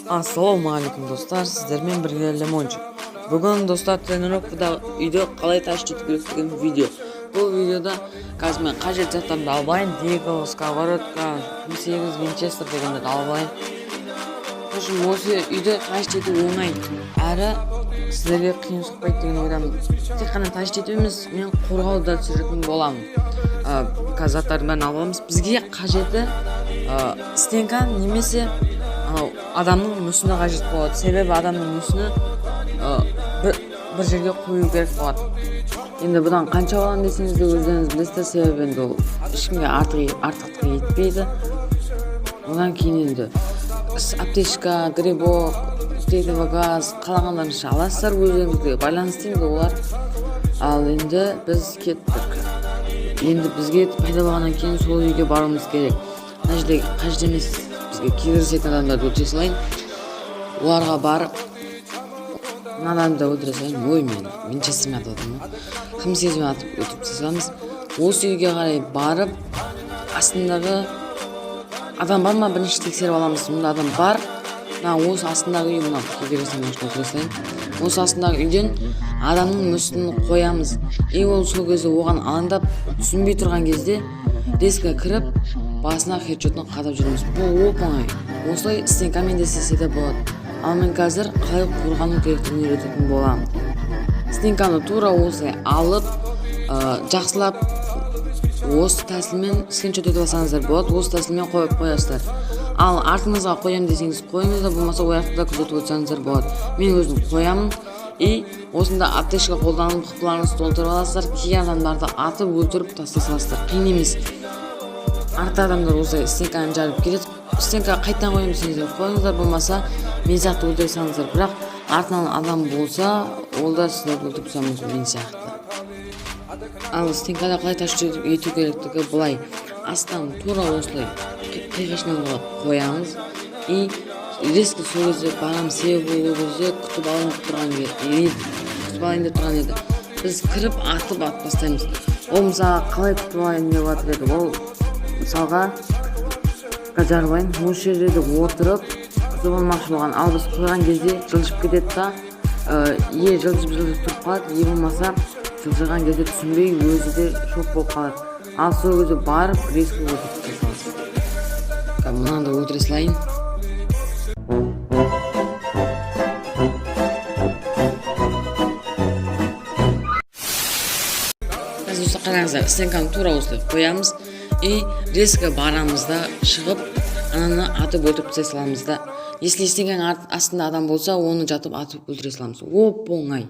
Ассалаумағалейкум достар, сіздермен бірге Лимончик. Бүгін достар тренировкада үйде қалай таш жету керектігін видео. Бұл видеода қазір мен қажет заттарды алайын, дегл, сковородка, 8 винчестер дегенді алайын. Осы үйде таш жету оңай, әрі сіздерге қиын соқпайды деген ойдамын. Тек қана таш жету емес, мен қорғауда түсіретін боламын. Қазір заттардың бәрін аламыз. Бізге қажеті стенка немесе адамның мүсіні қажет болады. Себебі адамның мүсіні бір жерге қою керек болады. Енді бұдан қанша алам десеңіз де өздеріңіз білесіздер, себебі енді ол ешкімге артықтық етпейді. Одан кейін енді аптечка, грибок, птитовый газ, қалағандарыңызша аласыздар, өздеріңізге байланысты енді олар. Ал енді біз кеттік. Енді бізге пайда болғаннан кейін сол үйге баруымыз керек. Мына жерде қажет емес бізге кездесетін адамдарды өлтіре салайын. Оларға барып мына адамды өлтіре салайын. Ой, мен винчестермен атадым. Кім сезіммен атып өтіп саламыз. Осы үйге қарай барып, астындағы адам бар ма бірінші тексеріп аламыз. Мұнда адам бар. Осы астындағы үй, мұна кегересен өлтіре салайын. Осы астындағы үйден адамның мүсінін қоямыз. Ол сол кезде оған алаңдап түсінбей тұрған кезде резко кіріп басына хедшотын қадап жүрміз. Бұл оп-оңай. Осылай стенкамен де істесе де болады. Ал мен қазір қалай қорғану керектігін үйрететін боламын. Стенканы тура осылай алып, жақсылап осы тәсілмен скриншот етіп алсаңыздар болады. Осы тәсілмен қойып қоясыздар. Ал артыңызға қоям десеңіз қойыңыз да, болмаса ояқта күзетіп өтсеңіздер болады. Мен өзім қоямын. Осында аптечка қолданып қыпыларыңызды толтырып аласыздар. Кей адамдарды атып өлтіріп тастай саласыздар. Қиын емес. Артта адамдар осылай стенканы жарып келеді. Стенка қайтадан қоям десеңіздер қойыңыздар, болмаса мен сияқты өлтіре салыңыздар. Бірақ артынан адам болса, ол да сіздерді өлтіріп салуы мүмкін мен сияқты. Ал стенкада қалай таш ету керектігі былай. Астан тура осылай қиғашынан қоямыз. Резко сол кезде барамыз, себебі ол кезде күтіп алайын деп тұрған еді. Біз кіріп атып бастаймыз. Ол мысалға қалай күтіп алайын деп жатыр еді. Ол мысалға жарылайын, осы жерде отырып күтіп алмақшы болған. Ал біз қойған кезде жылжып кетеді да, жылжып тұрып қалады, болмаса жылжыған кезде түсінбей өзі де шок болып қалады. Ал сол кезде барып резко өлтіріп саласыз. Мынаны өлтіре салайын. Қараңыздар, стенканы тура осылай қоямыз. Резко барамыз да шығып, ананы атып өлтіріп тастай саламыз да. Если стенканың астында адам болса, оны жатып атып өлтіре саламыз. Оп-оңай.